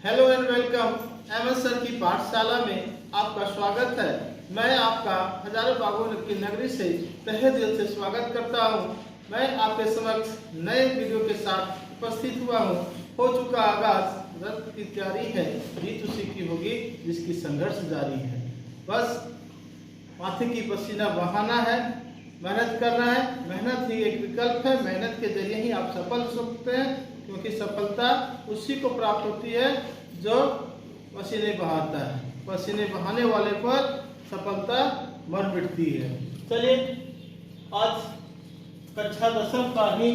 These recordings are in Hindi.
Hello and welcome. MS sir की पाठशाला में आपका स्वागत है। मैं आपका हजारों बागों की नगरी से तहे दिल से स्वागत करता हूं। मैं आपके समक्ष नए वीडियो के साथ उपस्थित हुआ हूं। हो चुका आगाज, रक्त की तैयारी है, जीत उसी की होगी जिसकी संघर्ष जारी है। बस माथे की पसीना बहाना है, मेहनत करना है। मेहनत ही एक विकल्प है। मेहनत के जरिए ही आप सफल हो सकते हैं, क्योंकि सफलता उसी को प्राप्त होती है जो पसीने बहाता है। पसीने बहाने वाले पर सफलता मर मिटती है। चलिए, आज कक्षा 10 का ही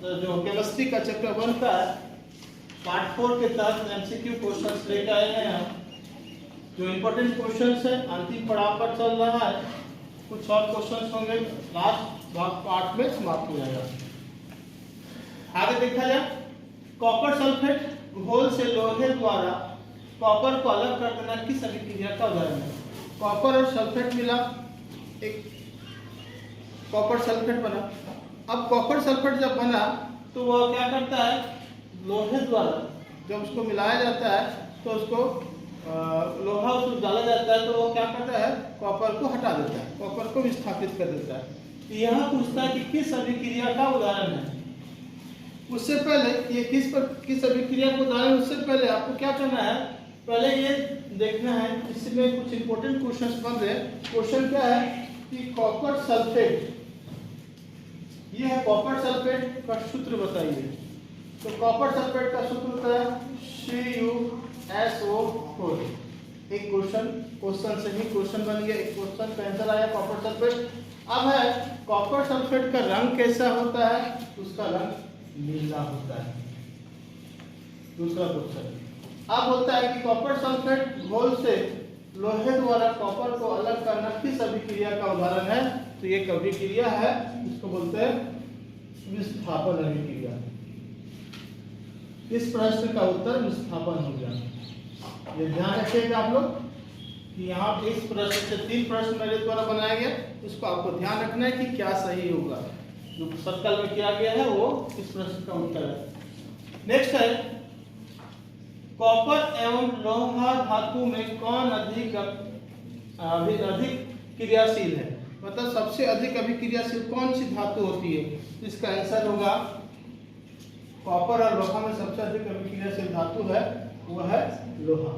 जो केमिस्ट्री का चैप्टर बनता है, पार्ट 4 के तहत एमसीक्यू क्वेश्चंस लेकर आए हैं हम। जो इम्पोर्टेंट क्वेश्चंस है, अंतिम पड़ाव पर चल रहा है। कुछ और क्वेश्चंस होंगे, लास्ट पार्ट में समाप्त हो जाएगा। आगे देखा जाए, कॉपर सल्फेट घोल से लोहे द्वारा कॉपर को अलग कर देना किस अभिक्रिया का उदाहरण है? कॉपर और सल्फेट मिला, एक कॉपर सल्फेट बना। अब कॉपर सल्फेट जब बना तो वह क्या करता है, लोहे द्वारा जब उसको मिलाया जाता है तो उसको लोहा उसमें डाला जाता है, तो वो क्या करता है, कॉपर को हटा देता है, कॉपर को विस्थापित कर देता है। यहाँ पूछता है कि किस अभिक्रिया का उदाहरण है। उससे पहले ये किस अभिक्रिया को उदाहरण, उससे पहले आपको क्या करना है, पहले ये देखना है। इसमें कुछ इंपॉर्टेंट क्वेश्चंस बन रहे हैं। क्वेश्चन क्या है कि कॉपर सल्फेट, ये है कॉपर सल्फेट का सूत्र बताइए। तो कॉपर सल्फेट का सूत्र होता है CuSO4। एक क्वेश्चन से ही क्वेश्चन बन गया, एक क्वेश्चन का आंसर आया कॉपर सल्फेट। अब है कॉपर सल्फेट का रंग कैसा होता है? उसका रंग नीला होता है। दूसरा क्वेश्चन अब होता है कि कॉपर सल्फेट घोल से लोहे द्वारा कॉपर को अलग करना किस अभिक्रिया का उदाहरण है? तो ये एक अभिक्रिया है, इसको बोलते हैं विस्थापन अभिक्रिया। इस प्रश्न का उत्तर विस्थापन हो गया। ये ध्यान रखिएगा आप लोग कि यहाँ पे इस प्रश्न से 3 प्रश्न मेरे द्वारा बनाया गया, उसको आपको ध्यान रखना है कि क्या सही होगा। जो सर्कल में किया गया है वो इस प्रश्न का उत्तर है। नेक्स्ट है, कॉपर एवं लोहा धातु में कौन अधिक क्रियाशील है? मतलब सबसे अधिक अभिक्रियाशील कौन सी धातु होती है? इसका आंसर होगा कॉपर और लोहा में सबसे अधिक अभिक्रियाशील धातु है वो है लोहा।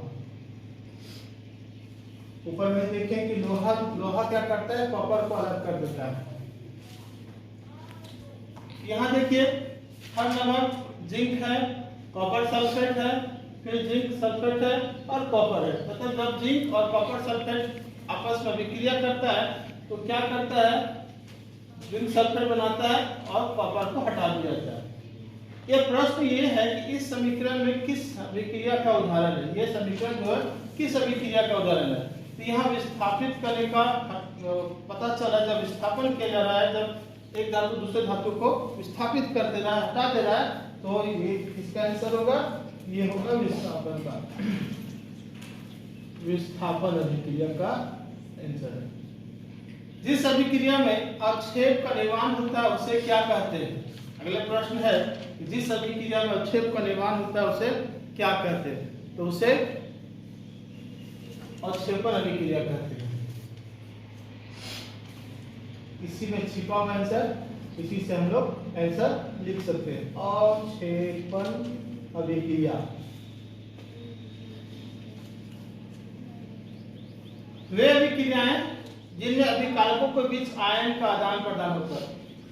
ऊपर में देखें कि लोहा क्या करता है, कॉपर को अलग कर देता है। यहाँ देखिए, हर नंबर जिंक है, कॉपर सल्फेट है, फिर जिंक सल्फेट है और कॉपर है। मतलब जब जिंक और कॉपर सल्फेट आपस में अभिक्रिया करता है तो क्या करता है, जिंक सल्फेट बनाता है और कॉपर को हटा दिया जाता है। ये प्रश्न ये है कि इस समीकरण में किस अभिक्रिया का उदाहरण है? ये समीकरण जो है किस अभिक्रिया का उदाहरण है? तो यहाँ विस्थापित करने का पता चला, जब विस्थापन किया जा रहा है, जब एक धातु दूसरे धातु को विस्थापित कर दे रहा है, हटा दे रहा है, तो ये इसका आंसर होगा, ये होगा विस्थापन का, विस्थापन अभिक्रिया का आंसर है। जिस अभिक्रिया में अवक्षेप का निर्माण होता है उसे क्या कहते हैं? अगला प्रश्न है कि जिस अभिक्रिया में अवक्षेप का निर्माण होता है उसे क्या कहते हैं? तो उसे अवक्षेपण अभिक्रिया कहते हैं। इसी में छिपा हुआ आंसर, इसी से हम लोग आंसर लिख सकते हैं, अवक्षेपण अभिक्रिया। वे अभिक्रियाएं जिनमें अभिकारकों के बीच आयन का आदान प्रदान होता है।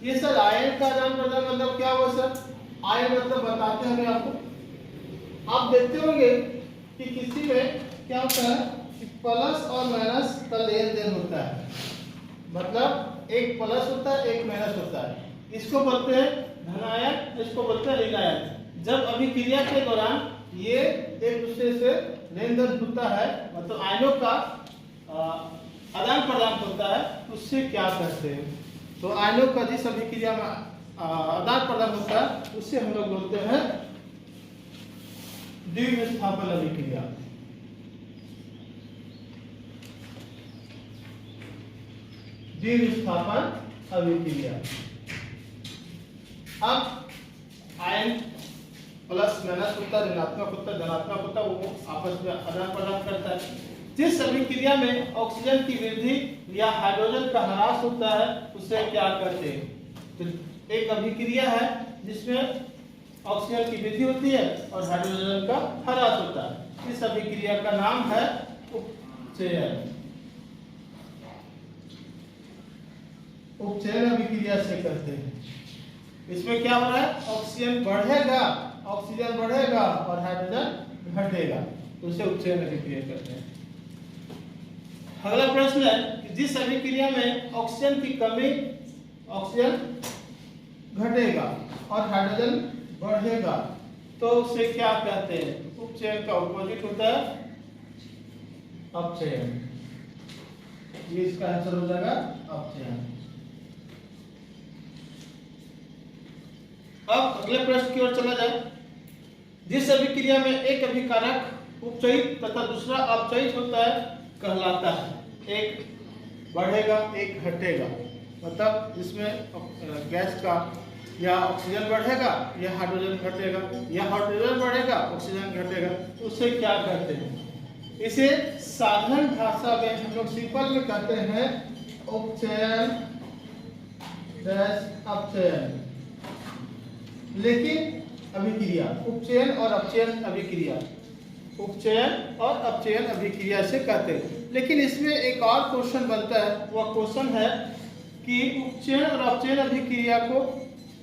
ये सर आयन का आदान प्रदान मतलब क्या हुआ सर? आयन मतलब बताते हैं आपको। आप देखते होंगे कि किसी में क्या होता है कि प्लस और माइनस का लेन देन होता है। मतलब एक प्लस होता है, एक माइनस होता है। इसको बोलते हैं धनायन, इसको बोलते हैं ऋणायन। जब अभिक्रिया के दौरान ये एक दूसरे से लेन देन होता है, मतलब आयनों का आदान प्रदान होता है, उससे क्या कहते हैं? तो आयनों का जिस अभिक्रिया में आदान प्रदान होता है उससे हम लोग बोलते हैं द्विविस्थापन अभिक्रिया। द्विविस्थापन अभिक्रिया। अब आयन प्लस माइनस होता है, ऋणात्मक होता है, धनात्मक होता है, वो आपस में आदान प्रदान करता है। जिस अभिक्रिया में ऑक्सीजन की वृद्धि या हाइड्रोजन का ह्रास होता है उसे क्या कहते हैं? तो एक अभिक्रिया है जिसमें ऑक्सीजन की वृद्धि होती है और हाइड्रोजन का ह्रास होता है। इस अभिक्रिया का नाम है उपचयन। उपचयन अभिक्रिया से करते हैं। इसमें क्या हो रहा है? ऑक्सीजन बढ़ेगा और हाइड्रोजन घटेगा, तो उसे उपचयन अभिक्रिया कहते हैं। अगला प्रश्न है कि जिस अभिक्रिया में ऑक्सीजन की कमी, ऑक्सीजन घटेगा और हाइड्रोजन बढ़ेगा, तो उसे क्या कहते हैं? उपचयन का ऑपोजिट होता है अपचयन। ये इसका आंसर हो जाएगा अपचयन। अब अगले प्रश्न की ओर चला जाए। जिस अभिक्रिया में एक अभिकारक उपचयित तथा दूसरा अपचयित होता है कहलाता है। एक बढ़ेगा, एक घटेगा, मतलब इसमें गैस का या ऑक्सीजन बढ़ेगा या हाइड्रोजन घटेगा, या हाइड्रोजन बढ़ेगा ऑक्सीजन घटेगा, उसे क्या कहते हैं? इसे साधारण भाषा में हम लोग सिंपल में कहते हैं उपचयन अपचयन। लेकिन अभिक्रिया उपचयन और अपचयन अभिक्रिया, उपचयन और अपचयन अभिक्रिया से कहते हैं। लेकिन इसमें एक और क्वेश्चन बनता है, वह क्वेश्चन है कि उपचयन और अपचयन अभिक्रिया को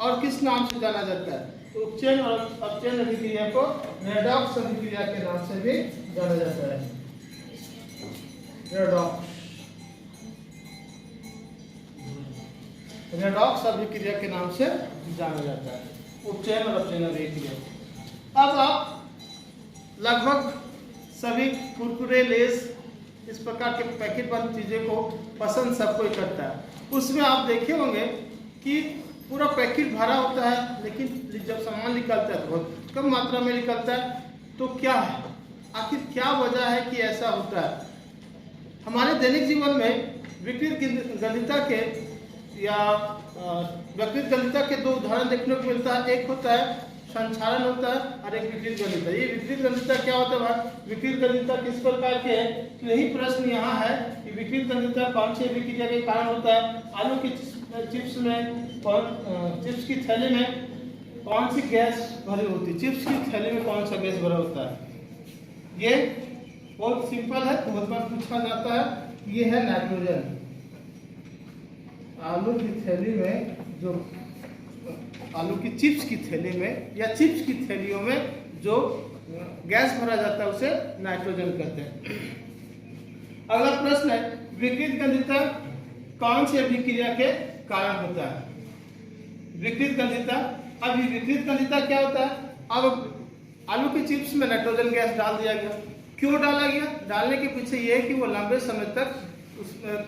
और किस नाम से जाना जाता है? उपचयन और अपचयन अभिक्रिया को रेडॉक्स अभिक्रिया के नाम से भी जाना जाता है। रेडॉक्स अभिक्रिया के नाम से जाना जाता है उपचयन और अपचयन अभिक्रिया। अब आप लगभग सभी कुरकुरे, लेस, इस प्रकार के पैकेट बंद चीजें को पसंद सब कोई करता है। उसमें आप देखे होंगे कि पूरा पैकेट भरा होता है, लेकिन जब सामान निकलता है तो बहुत कम मात्रा में निकलता है। तो क्या है, आखिर क्या वजह है कि ऐसा होता है? हमारे दैनिक जीवन में विकृत गंधिता के या विकृत गंधिता के दो उदाहरण देखने को मिलता है। एक होता है संक्षारण होता है और एक विकृत गंधिता। ये विकृत गंधिता क्या होता है? विकृत गंधिता किस प्रकार के है? तो यही प्रश्न यहाँ है कि विकृत गंधिता कौन सी अभिक्रिया के कारण होता है? आलू की चिप्स में चिप्स की थैली में कौन सी गैस भरी होती है? चिप्स की थैली में कौन सा गैस भरा होता है? ये बहुत सिंपल है, बहुत बार पूछा जाता है। ये है नाइट्रोजन। आलू की थैली में, जो आलू की चिप्स की थैली में या चिप्स की थैलियों में जो गैस भरा जाता है उसे नाइट्रोजन कहते हैं। अगला प्रश्न है विकृत गंधिता कौन सी अभिक्रिया के कारण होता है? विकृत गंधिता। अब विकृत गंधिता क्या होता है? अब आलू की चिप्स में नाइट्रोजन गैस डाल दिया गया। क्यों डाला गया? डालने के पीछे ये है कि वो लंबे समय तक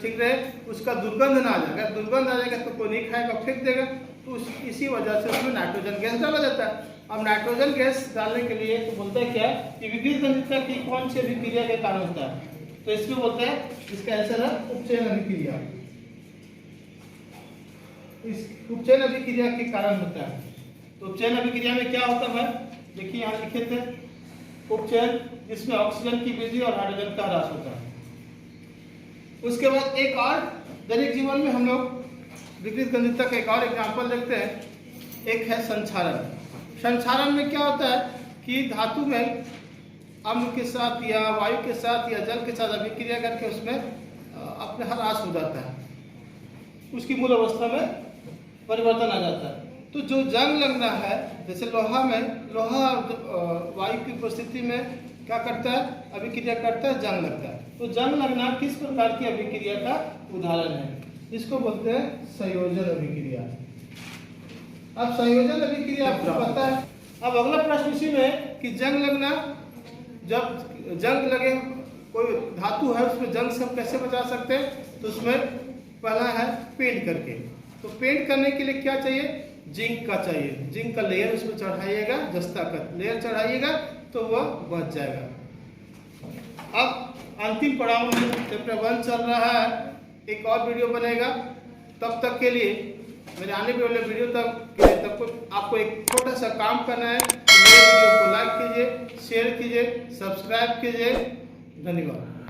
ठीक रहे, उसका दुर्गंध ना आ जाएगा। दुर्गंध आ जाएगा तो कोई नहीं खाएगा, फेंक देगा। तो इसी वजह से उसमें नाइट्रोजन गैस डाला जाता है। अब नाइट्रोजन गैस डालने के लिए तो बोलता है क्या कि विकृत गंधिता की कौन सी अभिक्रिया के कारण होता है? तो इसमें बोलता है, इसका आंसर है उपचयन अभिक्रिया। इस उपचयन अभिक्रिया के कारण होता है। तो उपचयन अभिक्रिया में क्या होता है? देखिए यहाँ लिखे थे उपचयन, जिसमें ऑक्सीजन की वृद्धि और हाइड्रोजन का ह्रास होता है। उसके बाद एक और दैनिक जीवन में हम लोग विकृत गंधिता का एक और एग्जाम्पल देखते हैं। एक है संक्षारण। संक्षारण में क्या होता है कि धातु में अम्ल के साथ या वायु के साथ या जल के साथ अभिक्रिया करके उसमें अपने ह्रास हो जाता है, उसकी मूल अवस्था में परिवर्तन आ जाता है। तो जो जंग लगना है, जैसे लोहा में, लोहा वायु की उपस्थिति में क्या करता है? अभिक्रिया करता है, जंग लगता है। तो जंग लगना किस प्रकार की अभिक्रिया का उदाहरण है? इसको बोलते हैं संयोजन अभिक्रिया। अब संयोजन अभिक्रिया आपको पता है। अब अगला प्रश्न इसी में कि जंग लगना, जब जंग लगे, कोई धातु है उसमें जंग से हम कैसे बचा सकते हैं? तो उसमें पहला है पेंट करके। तो पेंट करने के लिए क्या चाहिए? जिंक का चाहिए। जिंक का लेयर उसमें चढ़ाइएगा, जस्ता का लेयर चढ़ाइएगा तो वह बच जाएगा। अब अंतिम पड़ाव में चैप्टर 1 चल रहा है, एक और वीडियो बनेगा। तब तक के लिए, मेरे आने वाले वीडियो तक के लिए, तब आपको एक छोटा सा काम करना है। शेयर कीजिए, सब्सक्राइब कीजिए। धन्यवाद।